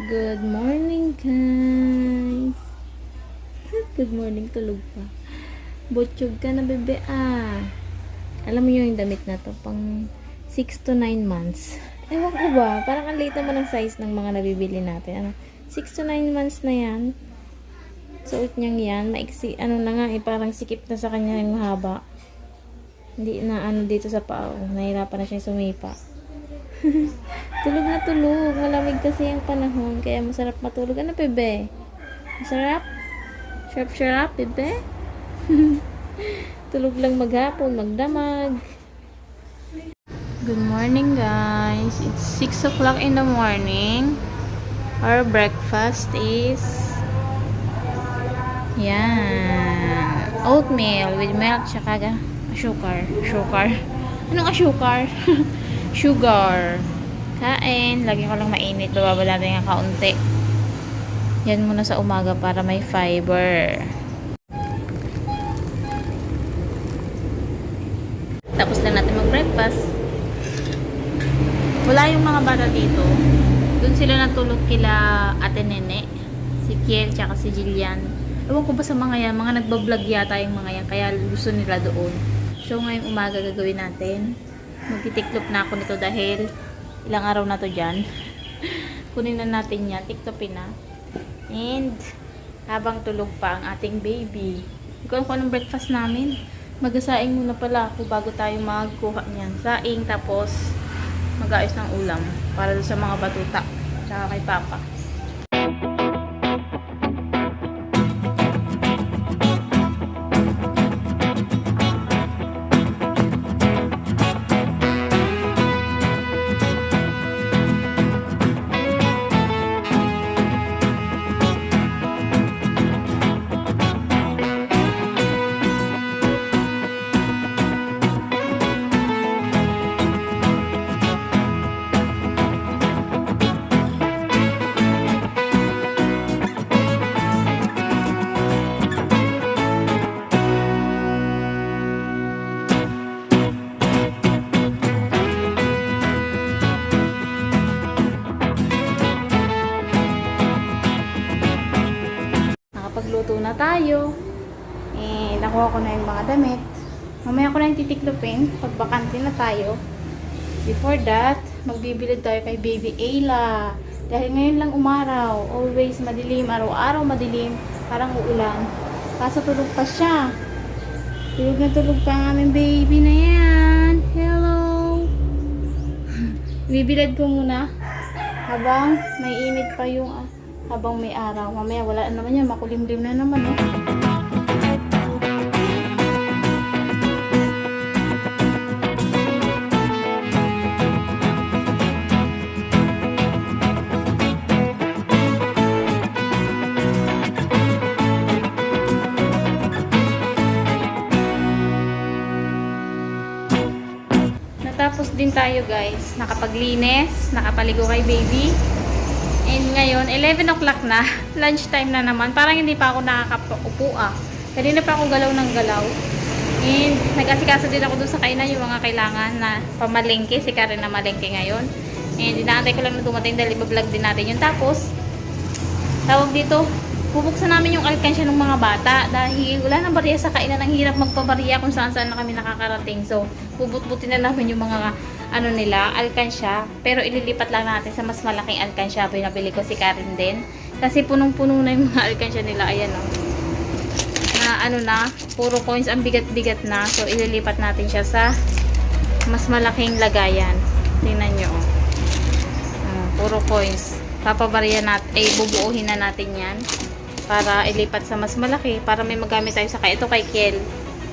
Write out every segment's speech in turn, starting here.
Good morning, guys. Good morning, tulog pa. Butchog ka na, bebe, ah. Alam mo yung damit na to, pang 6 to 9 months. Ewan ko ba, parang ang late naman ang size ng mga nabibili natin. Ano, 6 to 9 months na yan. Suot niyang yan, maiksi, ano na nga, parang sikip na sa kanya yung haba. Hindi na, dito sa paa, nahirapan na siya sumipa. Tulog na tulog. Malamig kasi yung panahon. Kaya masarap matulog. Ano, bebe? Masarap? Sharp, bebe? Tulog lang maghapon, magdamag. Good morning, guys. It's 6 o'clock in the morning. Our breakfast is yan. Oatmeal with milk tsaka sugar. Anong sugar? Sugar. Kain. Lagi ko lang mainit. Bababa natin nga kaunti. Yan muna sa umaga para may fiber. Tapos na natin mag-breakfast. Wala yung mga bata dito. Doon sila natulog kila Ate Nene. Si Kiel tsaka si Jillian. Ewan ko ba sa mga yan. Mga nagbablog yata yung mga yan. Kaya gusto nila doon. So ngayong umaga gagawin natin. Magtitiklop na ako nito dahil ilang araw na to dyan. Kunin na natin yan. Tiklopin na. And habang tulog pa ang ating baby. Hindi ko alam kung anong breakfast namin. Magasaing muna pala ako bago tayo magkuha niyan. Saing tapos mag-ayos ng ulam para sa mga batuta. Tsaka kay Papa. Pagluto na tayo. Nakuha ko na yung mga damit. Mamaya ko na yung titiklopin pag bakante na tayo. Before that, magbibilid tayo kay Baby Ayla. Dahil ngayon lang umaraw. Always madilim. Araw-araw madilim. Parang uulan. Kaso tulog pa siya. Tulog na tulog pa ang aming baby na yan. Hello! Bibilad ko muna. Habang may init pa yung habang may araw. Mamaya wala naman yan. Makulimlim na naman. Oh. Natapos din tayo, guys. Nakapaglinis. Nakapaligo kay baby. And ngayon, 11 o'clock na. Lunchtime na naman. Parang hindi pa ako nakakaupo Kanina pa ako galaw ng galaw. And nag-asikaso din ako doon sa kainan yung mga kailangan na pamalengke. Si Karen na malengke ngayon. And inaantay ko lang na dumating dahil iba-vlog din natin yun. Tapos, tawag dito, bubuksan namin yung alkansya ng mga bata. Dahil wala nang bariya sa kainan. Ang hirap magpabariya kung saan-saan na kami nakakarating. So, bubut-butin na namin yung mga nila, alkansya. Pero ililipat lang natin sa mas malaking alkansya. Pinabili ko si Karen din. Kasi punong-puno na yung mga alkansya nila. Ayan o. Na puro coins ang bigat-bigat na. So ililipat natin siya sa mas malaking lagayan. Tingnan nyo o. Puro coins. Papabariya natin, bubuuhin na natin yan. Para ilipat sa mas malaki. Para may magamit tayo sa ito kay Kiel.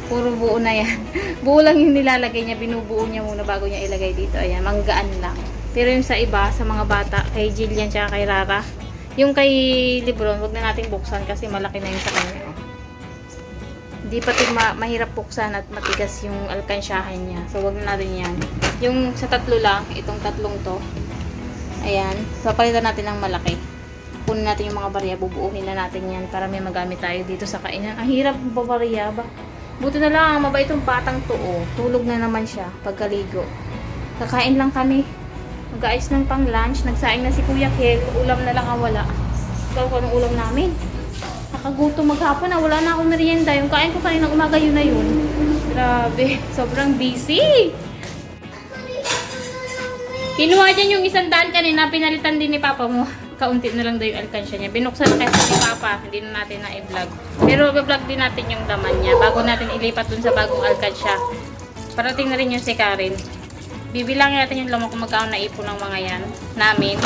Puro buo na yan. Buo lang yung nilalagay niya. Binubuo niya muna bago niya ilagay dito. Ayan, manggaan lang. Pero yung sa iba, sa mga bata, kay Jillian tsaka kay Rara, yung kay Lebron, wag na nating buksan kasi malaki na yung sa kanya. Oh. Hindi pati mahirap buksan at matigas yung alkansyahan niya. So, wag na natin yan. Yung sa tatlo lang, itong tatlong to, ayan, papalitan natin ng malaki. Kunin natin yung mga barya, bubuuhin na natin yan para may magamit tayo dito sa kainan. Ang hirap babarya ba? Buti na lang, mabait itong batang to. Oh. Tulog na naman siya pagkaligo. Kakain lang kami. Mag-aayos ng pang lunch. Nagsaing na si Kuya Kel. Ulam na lang ang wala. Ikaw ko ng ulam namin. Nakagutom maghapon na. Wala na akong merienda. Yung kain ko kanina umaga yun na yun. Grabe. Sobrang busy. Kinuha dyan yung 100 kanina. Pinalitan din ni Papa mo. Kaunti na lang daw yung alkansya niya. Binuksan na kasi ni Papa. Hindi na natin na i-vlog. Pero i-vlog din natin yung laman niya. Bago natin ilipat dun sa bagong alkansya. Parating na rin yung si Karen. Bibilangin natin yung laman kung magkano naipon ng mga yan. Namin.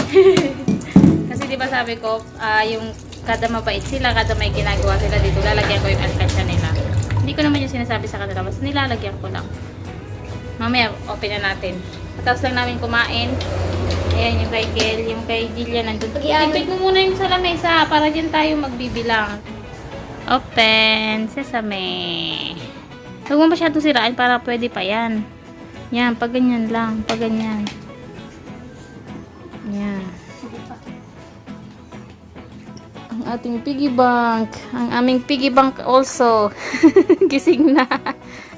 Kasi diba sabi ko, yung kada mabait sila, kada may ginagawa sila dito, lalagyan ko yung alkansya nila. Hindi ko naman yung sinasabi sa kanila. Basta nilalagyan ko lang. Mamaya, open na natin. Tapos lang namin kumain. Ayan yung kay Kel, yung kay Jillian nandun. Ipit mo muna yung sa lamesa para dyan tayo magbibilang. Open. Sesame. Huwag mo masyadong siraan para pwede pa yan. Yan, pag ganyan lang. Pag ganyan. Yan. Ang ating piggy bank. Ang aming piggy bank also. Gising na.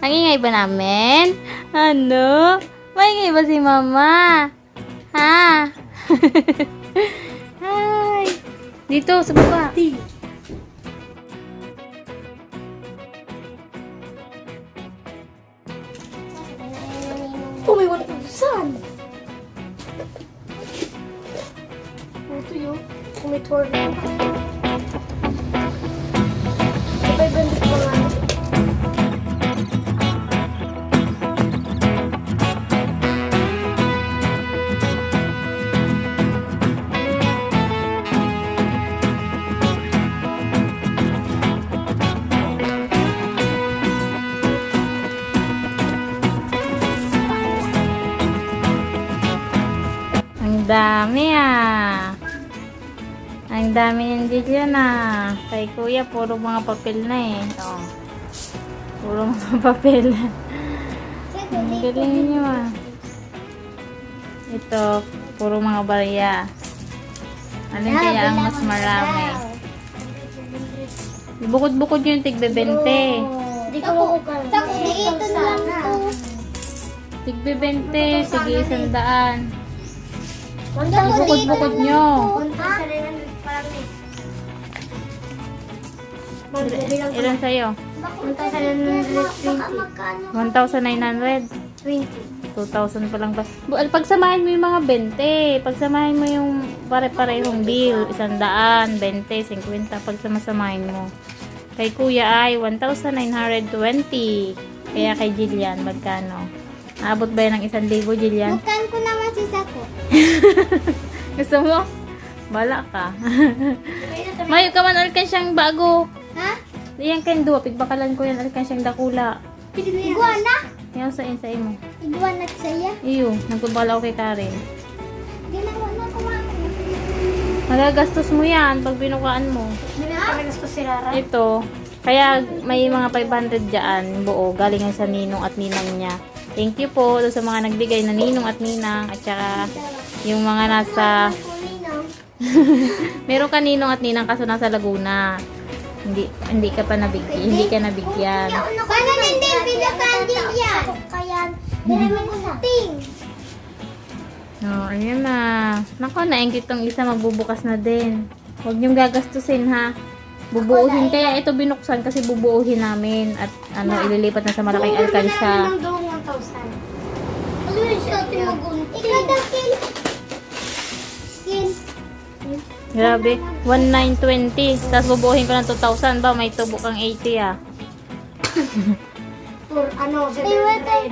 Ang ingay ba namin? Ano? Maingay ba si Mama? Ha? Hi. Dito sa baba. Oh, may 1,000! Ito yun. Kung may tour na. Sabay bandit pa nga. Ang dami ah. Ang dami ng Jillian ah. Kay Kuya, puro mga papel na eh. Ito. Puro mga papel. Ang galing nyo ah. Ito, puro mga barya. Alin kaya ang mas marami? Bukod-bukod yung tigbe-20. Hindi ko makukal. Tako, dito lang to. Tigbe-20, sige 100. Bukod-bukod nyo. Ilan sa'yo? 1,900. 2,000 pa lang ba? Pagsamahin mo yung mga 20. Pagsamahin mo yung pare-parehong bill. 100, 20, 50. Pagsamasamahin mo. Kay Kuya ay 1,920. Kaya kay Jillian, magkano? Naabot ba yan ng 1,000, Jillian? Bukan ko naman si Sako. Gusto mo? Bala ka. Mayo ka man alkansyang bago. Ha? Iyan kayo duwa. Pigbakalan ko yan alkansyang dakula. Iguana? Yan sa mo. Iguana saya? Iyo, nagpabala ko kay Karen. Ginawa na kumain. Magagastos mo yan pag binukaan mo. Minagastos si Rara? Ito. Kaya may mga 500 dyan buo. Galing yan sa ninong at ninang niya. Thank you po sa mga nagbigay na ninong at ninang. At saka yung mga nasa... Meron ka ninong at ninang kaso nasa Laguna. Hindi ka pa nabigyan. Hindi ka nabigyan. Paano hindi pinakandil yan? Kaya, nalaman ko na. Ting! Oh, ayan na. Nako, nainggit tong isa, magbubukas na din. Huwag niyong gagastusin ha. Bubuuhin. Kaya ito binuksan kasi bubuuhin namin. At ililipat na sa malaking alkansya. Ano daw 1,000? Ano yung siya tinugunti? Ikaw daw, Kin. Kin. Grabe. 1,920. Tapos bubuuhin ko ng 2,000 ba? May tubo kang 80 ah. For ano, 700.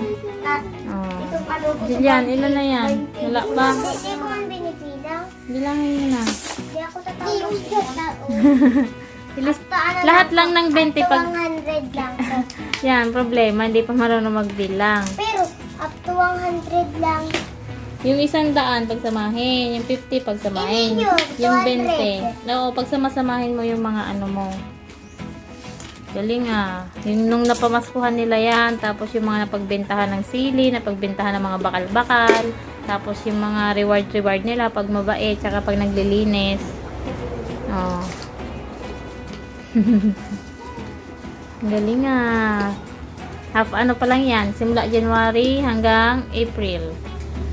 Oh. Itong ano ko. Jillian, ilan na yan? Wala pa. Hindi ko man binibilang. Bilangin mo na. Hindi ako tatawag. Lahat lang ng 20 pag... 100 lang. Yan, problema. Hindi pa marunong magbilang. Pero, up to 100 lang. Yung 100 pagsamahin, yung 50 pagsamahin, Yun, yung 200. 20. Oo, pagsamasamahin mo yung mga ano mo. Galing ah. Yung nung napamaskuhan nila yan, tapos yung mga napagbentahan ng sili, napagbentahan ng mga bakal-bakal, tapos yung mga reward nila pag mabait, tsaka pag naglilinis. Oh. Galing ah. Half ano pa lang yan, simula January hanggang April.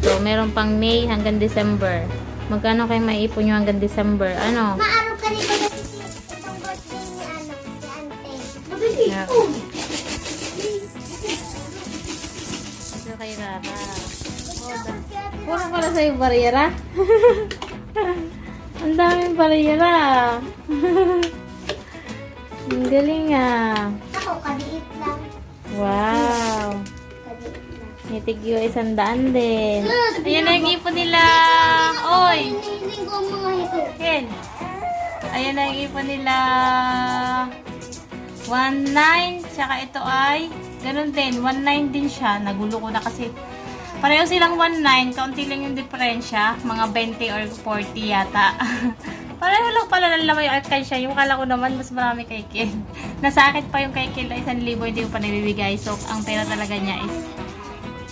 So, meron pang May hanggang December. Magkano kayo maipon nyo hanggang December? Ano? Maaraw ka rin ba kasi itong birthday ni ano, si Ante? Yeah. Ito kay Rara. Puro pala sa'yo bariyera. Ang daming bariyera. Ang galing ah. Ako, kaliit lang. Wow. Kaliit lang. Nitigyo 100 din. Ayan na yung ipon nila. Oy! Hinihiling ko ang mga ito. Ken. Ayan na yung ipon nila. 1.9. Tsaka ito ay ganun din. 1.9 din siya. Nagulo ko na kasi pareho silang 1.9. Kaunti lang yung diferensya. Mga 20 or 40 yata. Pareho lang pala ng laman yung Arcancia. Yung kala ko naman mas marami kay Ken. Nasa akin pa yung kay Ken ay 1,000. Hindi ko pa nabibigay. So, ang pera talaga niya is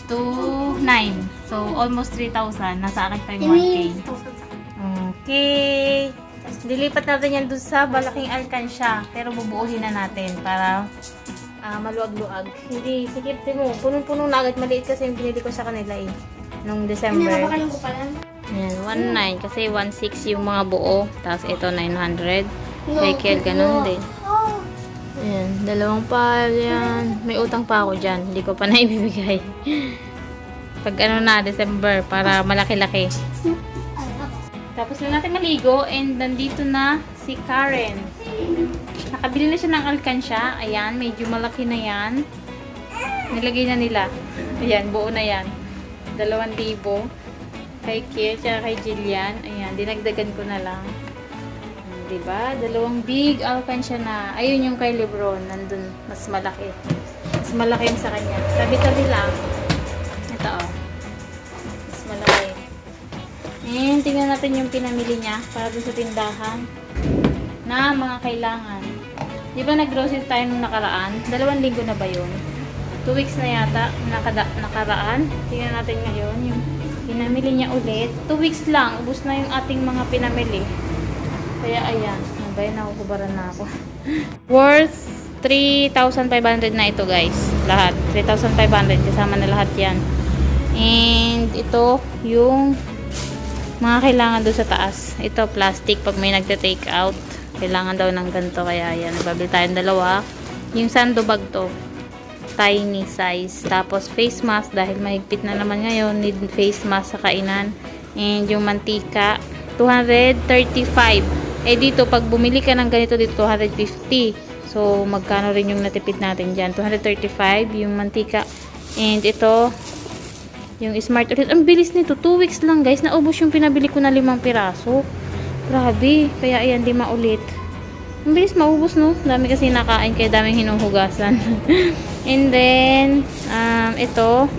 2.9. So, almost 3,000. Nasa akin pa yung 1K. Okay. Dilipat natin yan doon sa malaking Alcancia. Pero bubuuhin na natin para maluag-luag. Hindi, sikip mo. Punong-puno na agad. Maliit kasi yung binili ko sa kanila eh. Nung December. Pinapakalang ko pala. Yan, 1.9. Kasi 1.6 yung mga buo. Tapos ito, 900. Kay Kel, ganun din. Oh. Ayan, 2 pa yan. May utang pa ako dyan. Hindi ko pa naibibigay. Pag ano na, December, para malaki-laki. Tapos na natin maligo and nandito na si Karen. Nakabili na siya ng Alcancia. Ayan, medyo malaki na yan. Nilagay na nila. Ayan, buo na yan. 2,000. Kay Kiel, tsaka kay Jillian. Ayan, dinagdagan ko na lang. Diba? 2 big Alcancia na. Ayun yung kay Lebron. Nandun, mas malaki. Mas malaki yung sa kanya. Tabi-tabi lang. Ito oh. Mas malaki. And tingnan natin yung pinamili niya para dun sa tindahan na mga kailangan. Di ba nag-grocery tayo nung nakaraan? 2 linggo na ba yun? 2 weeks na yata nakaraan. Tingnan natin ngayon yung pinamili niya ulit. 2 weeks lang. Ubus na yung ating mga pinamili. Kaya ayan. Nabay, nakukubaran na ako. Worth 3,500 na ito guys. Lahat. 3,500. Kasama na lahat yan. And ito yung mga kailangan doon sa taas. Ito plastic pag may nagte-take out. Kailangan daw ng ganito. Kaya ayan. Nababili tayong 2. Yung sando bag to. Tiny size. Tapos face mask dahil mahigpit na naman ngayon. Need face mask sa kainan. And yung mantika 235. Eh dito pag bumili ka ng ganito dito 250. So magkano rin yung natipid natin dyan. 235 yung mantika. And ito yung smart ulit. Ang bilis nito. 2 weeks lang guys. Naubos yung pinabili ko na 5 piraso. Grabe. Kaya ayan 5 ulit. Ang bilis maubos no. Dami kasi nakain kaya daming hinuhugasan. And then, ito,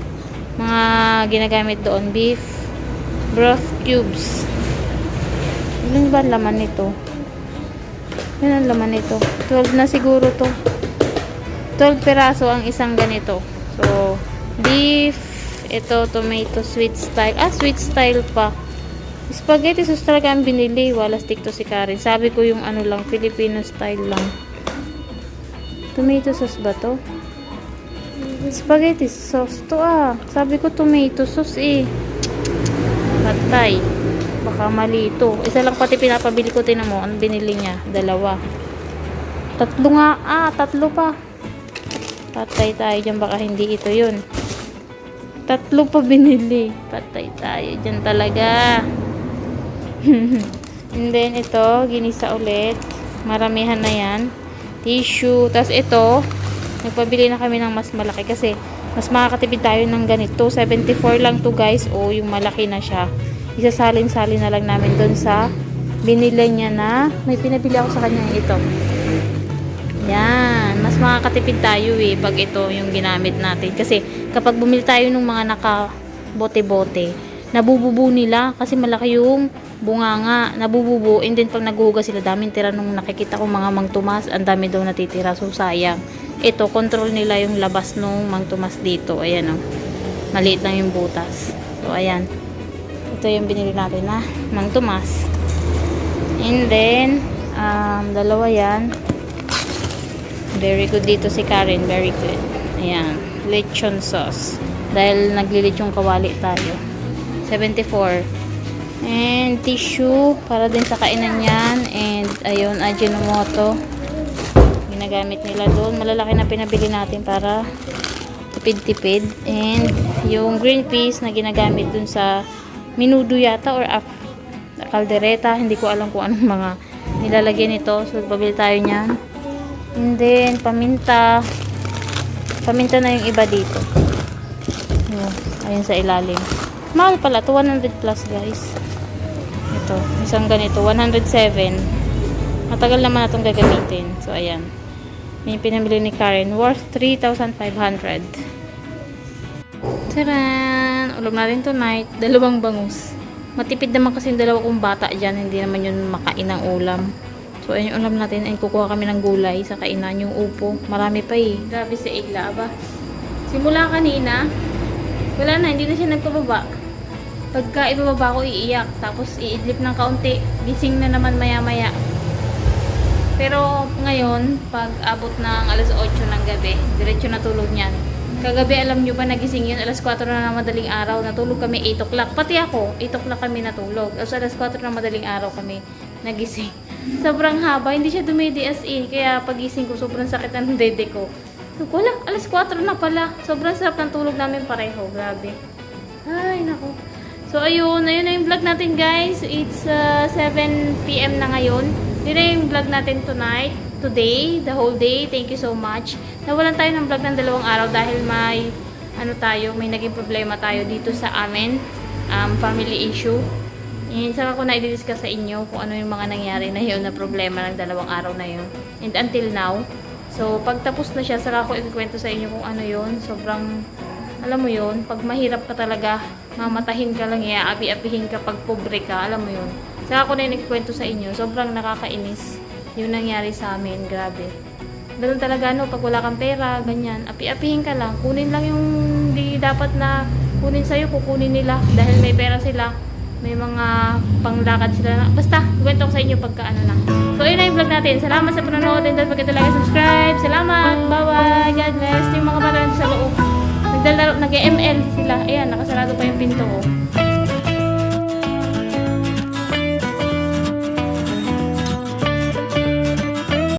mga ginagamit doon, beef, broth cubes. Ilan ba laman nito? Ilan ang laman nito? 12 na siguro to. 12 peraso ang isang ganito. So, beef, ito, tomato, sweet style. Sweet style pa. Spaghetti sauce talaga ang binili. Wala stick to si Karen. Sabi ko yung ano lang, Filipino style lang. Tomato sauce ba to? Spaghetti sauce to Sabi ko tomato sauce eh. Patay. Baka mali ito. Isa lang pati pinapabili ko. Tinan mo. Ang binili niya? 2. 3 nga. 3 pa. Patay tayo dyan. Baka hindi ito yun. 3 pa binili. Patay tayo dyan talaga. And then ito. Ginisa ulit. Maramihan na yan. Tissue. Tapos ito. Nagpabili na kami ng mas malaki kasi mas makakatipid tayo ng ganito. 74 lang to guys. Yung malaki na siya. Isasalin-salin na lang namin doon sa binili niya na may pinabili ako sa kanya ito. Yan. Mas makakatipid tayo pag ito yung ginamit natin. Kasi kapag bumili tayo ng mga naka-bote-bote, nabububo nila kasi malaki yung bunganga. Nabububo. And then pag naghuhugas sila, daming tira nung nakikita ko mga Mang Tomas. Ang dami daw natitira. So sayang. Ito, control nila yung labas nung Mang Tomas dito. Ayan maliit lang yung butas. So ayan. Ito yung binili natin na Mang Tomas. And then, 2 yan. Very good dito si Karen. Very good. Ayan. Lechon sauce. Dahil naglilechong kawali tayo. 74. And tissue para din sa kainan yan. And ayun, Ajinomoto. Ginagamit nila doon. Malalaki na pinabili natin para tipid-tipid. And yung green peas na ginagamit doon sa menudo yata or caldereta. Hindi ko alam kung anong mga nilalagyan nito. So, pabili tayo niyan. And then, paminta. Paminta na yung iba dito. Ayun sa ilalim. Mahal pala. 200 plus guys. Ito. Isang ganito. 107. Matagal naman na itong gagamitin. So, ayan. Yung pinamili ni Karen. Worth 3,500. Taran! Ulam natin tonight. 2 bangus. Matipid naman kasi yung 2 kong bata dyan. Hindi naman yun makain ng ulam. So, ayun yung ulam natin. Ayun, kukuha kami ng gulay sa kainan. Yung upo. Marami pa eh. Grabe si Igla. Aba. Simula kanina, wala na. Hindi na siya nagpababa. Pagka ibababa ko, iiyak. Tapos, iidlip ng kaunti. Gising na naman maya-maya. Pero, ngayon, pag abot ng alas 8 ng gabi, diretso na tulog niyan. Kagabi, alam nyo ba, nagising yun, alas 4 na ng madaling araw, natulog kami 8 o'clock. Pati ako, 8 o'clock kami natulog. Tapos alas 4 na madaling araw kami nagising. Sobrang haba, hindi siya dumidi as in. Kaya pagising ko, sobrang sakit ng dede ko. So, wala, alas 4 na pala. Sobrang sarap ng tulog namin pareho. Grabe. Ay, naku. So, ayun na yung vlog natin, guys. It's 7 PM na ngayon. Yun na yung vlog natin tonight. Today, the whole day. Thank you so much. Nawalan tayo ng vlog ng 2 araw dahil may may naging problema tayo dito sa amin. Family issue. And saka ko na i-discuss sa inyo kung ano yung mga nangyari na yun na problema ng 2 araw na yun. And until now. So, pag tapos na siya, saka ko ikikwento sa inyo kung ano yun. Sobrang, alam mo yun, pag mahirap ka talaga, mamatahin ka lang, api-apihin ka pag pobre ka, alam mo yun. Saka ko na ikikwento sa inyo, sobrang nakakainis yung nangyari sa amin, grabe. Ganun talaga, no, pag wala kang pera, ganyan, api-apihin ka lang, kunin lang yung di dapat na kunin sa'yo, kukunin nila, dahil may pera sila, may mga panglakad sila na, basta, kwento ko sa inyo pagka ano na. So, yun na yung vlog natin. Salamat sa panonood, and don't forget to like and subscribe. Salamat, bye-bye, God bless. Yung mga bata sa loob, nag-ML sila, ayan, nakasarado pa yung pinto ko.